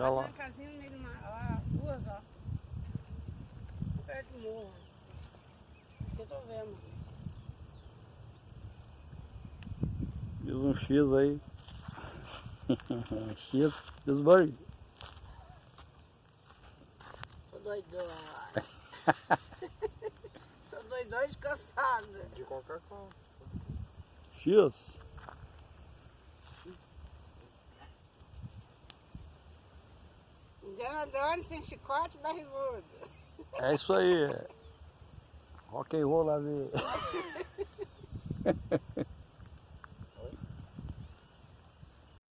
Já lá. Uma casinha no meio do mar, lá, duas, ó. Perto do morro. Aqui eu tô vendo. Fiz um X aí. X, desbargue. Tô doidão. Tô doidão de cansada. De qualquer forma. X. Indiana Jones sem chicote barrigudo. É isso aí. Rock and roll na veia.